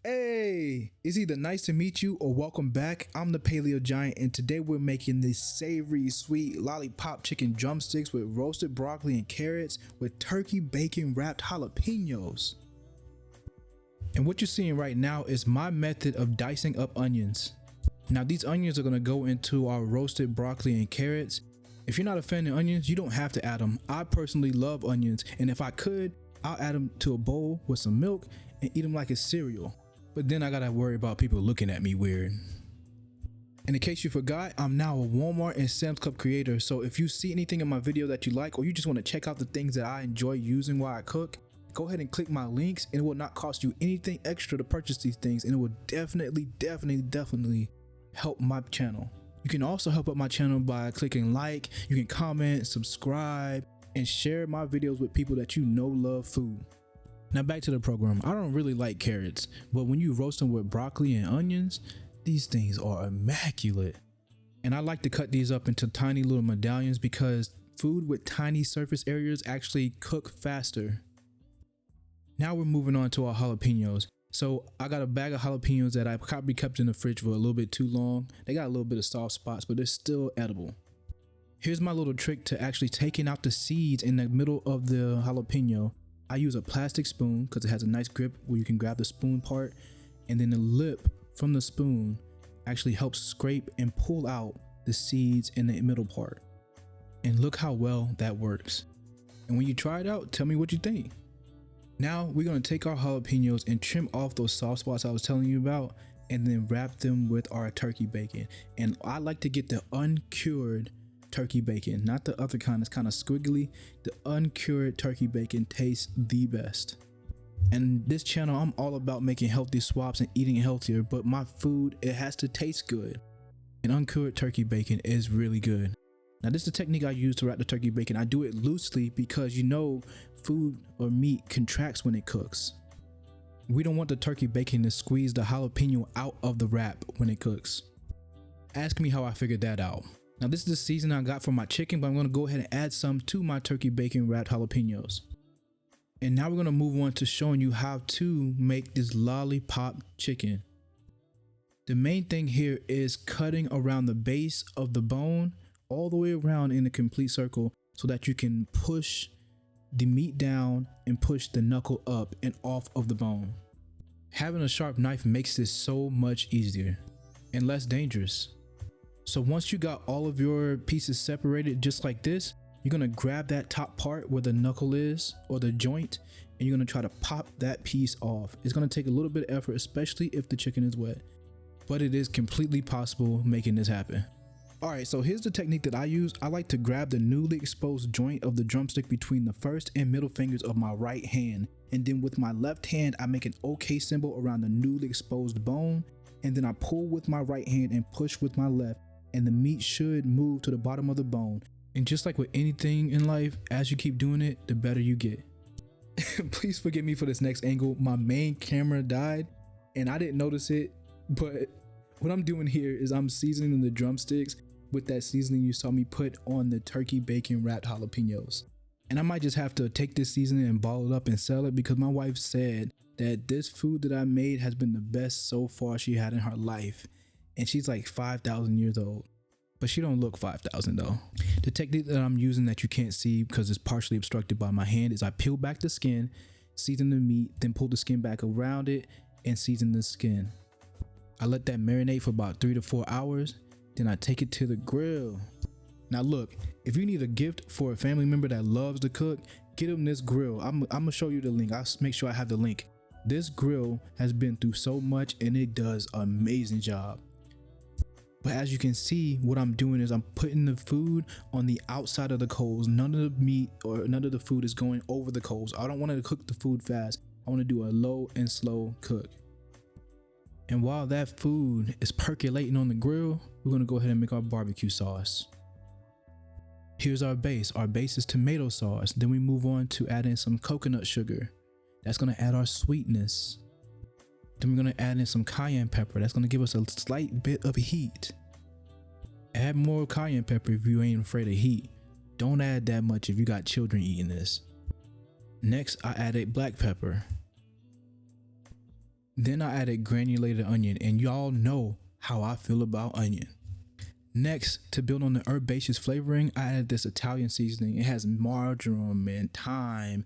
Hey, it's either nice to meet you or welcome back. I'm the Paleo Giant, and today we're making this savory, sweet lollipop chicken drumsticks with roasted broccoli and carrots with turkey bacon wrapped jalapeños. And what you're seeing right now is my method of dicing up onions. Now these onions are going to go into our roasted broccoli and carrots. If you're not a fan of onions, you don't have to add them. I personally love onions, and if I could, I'll add them to a bowl with some milk and eat them like a cereal. But then I gotta worry about people looking at me weird. And in case you forgot, I'm now a Walmart and Sam's Club creator, so if you see anything in my video that you like, or you just want to check out the things that I enjoy using while I cook, go ahead and click my links, and it will not cost you anything extra to purchase these things, and it will definitely help my channel. You can also help out my channel by clicking like, you can comment, subscribe, and share my videos with people that you know love food. Now back to the program. I don't really like carrots, but when you roast them with broccoli and onions, these things are immaculate. And I like to cut these up into tiny little medallions because food with tiny surface areas actually cook faster. Now we're moving on to our jalapeños. So I got a bag of jalapeños that I probably kept in the fridge for a little bit too long. They got a little bit of soft spots, but they're still edible. Here's my little trick to actually taking out the seeds in the middle of the jalapeno. I use a plastic spoon because it has a nice grip where you can grab the spoon part, and then the lip from the spoon actually helps scrape and pull out the seeds in the middle part. And look how well that works. And when you try it out, tell me what you think. Now we're going to take our jalapenos and trim off those soft spots I was telling you about, and then wrap them with our turkey bacon. And I like to get the uncured turkey bacon, not the other kind that's kind of squiggly. The uncured turkey bacon tastes the best. And this channel, I'm all about making healthy swaps and eating healthier, but my food, it has to taste good. And uncured turkey bacon is really good. Now this is the technique I use to wrap the turkey bacon. I do it loosely because you know food or meat contracts when it cooks. We don't want the turkey bacon to squeeze the jalapeno out of the wrap when it cooks. Ask me how I figured that out. Now this is the seasoning I got for my chicken, but I'm going to go ahead and add some to my turkey bacon wrapped jalapenos. And now we're going to move on to showing you how to make this lollipop chicken. The main thing here is cutting around the base of the bone all the way around in a complete circle so that you can push the meat down and push the knuckle up and off of the bone. Having a sharp knife makes this so much easier and less dangerous. So once you got all of your pieces separated just like this, you're gonna grab that top part where the knuckle is or the joint, and you're gonna try to pop that piece off. It's gonna take a little bit of effort, especially if the chicken is wet, but it is completely possible making this happen. Alright, so here's the technique that I use. I like to grab the newly exposed joint of the drumstick between the first and middle fingers of my right hand, and then with my left hand I make an OK symbol around the newly exposed bone, and then I pull with my right hand and push with my left, and the meat should move to the bottom of the bone. And just like with anything in life, as you keep doing it, the better you get. Please forgive me for this next angle. My main camera died and I didn't notice it, but what I'm doing here is I'm seasoning the drumsticks with that seasoning you saw me put on the turkey bacon wrapped jalapenos. And I might just have to take this seasoning and ball it up and sell it, because my wife said that this food that I made has been the best so far she had in her life. And she's like 5,000 years old, but she don't look 5,000 though. The technique that I'm using that you can't see because it's partially obstructed by my hand is I peel back the skin, season the meat, then pull the skin back around it and season the skin. I let that marinate for about 3 to 4 hours. Then I take it to the grill. Now look, if you need a gift for a family member that loves to cook, get them this grill. I'm gonna show you the link. I'll make sure I have the link. This grill has been through so much and it does an amazing job. But as you can see, what I'm doing is I'm putting the food on the outside of the coals. None of the meat or none of the food is going over the coals. I don't want to cook the food fast. I want to do a low and slow cook. And while that food is percolating on the grill, we're going to go ahead and make our barbecue sauce. Here's our base. Our base is tomato sauce. Then we move on to add in some coconut sugar. That's going to add our sweetness. Then we're going to add in some cayenne pepper. That's going to give us a slight bit of heat. Add more cayenne pepper if you ain't afraid of heat. Don't add that much if you got children eating this. Next, I added black pepper. Then I added granulated onion, and y'all know how I feel about onion. Next, to build on the herbaceous flavoring, I added this Italian seasoning. It has marjoram and thyme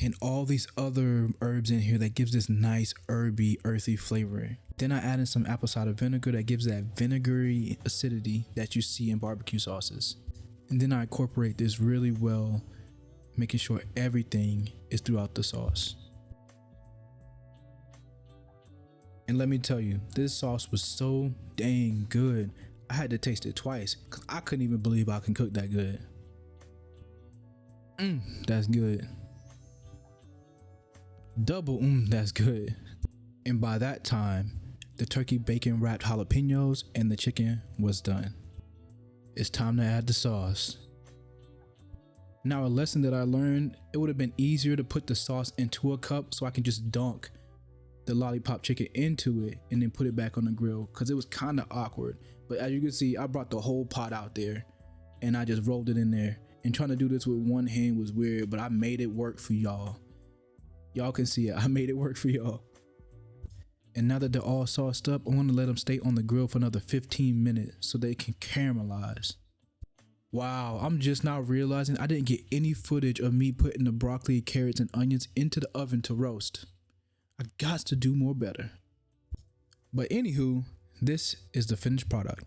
and all these other herbs in here that gives this nice herby, earthy flavoring. Then I added some apple cider vinegar that gives that vinegary acidity that you see in barbecue sauces. And then I incorporate this really well, making sure everything is throughout the sauce. And let me tell you, this sauce was so dang good. I had to taste it twice because I couldn't even believe I can cook that good. That's good. Double, that's good. And by that time, the turkey bacon wrapped jalapeños and the chicken was done. It's time to add the sauce. Now, a lesson that I learned, it would have been easier to put the sauce into a cup so I can just dunk the lollipop chicken into it and then put it back on the grill, because it was kind of awkward. But as you can see, I brought the whole pot out there and I just rolled it in there. And trying to do this with one hand was weird, but I made it work for y'all. Y'all can see it. I made it work for y'all. And now that they're all sauced up, I'm going to let them stay on the grill for another 15 minutes so they can caramelize. Wow, I'm just now realizing I didn't get any footage of me putting the broccoli, carrots, and onions into the oven to roast. I got to do more better. But anywho, this is the finished product.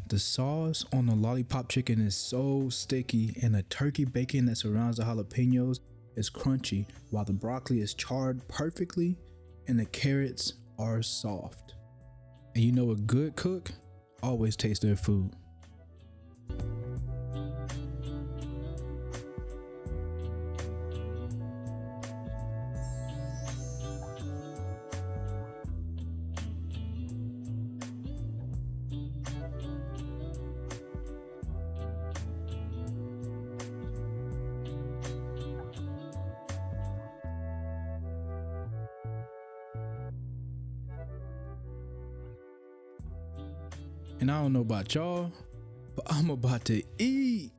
The sauce on the lollipop chicken is so sticky, and the turkey bacon that surrounds the jalapeños is crunchy, while the broccoli is charred perfectly and the carrots are soft. And you know a good cook always tastes their food. And I don't know about y'all, but I'm about to eat.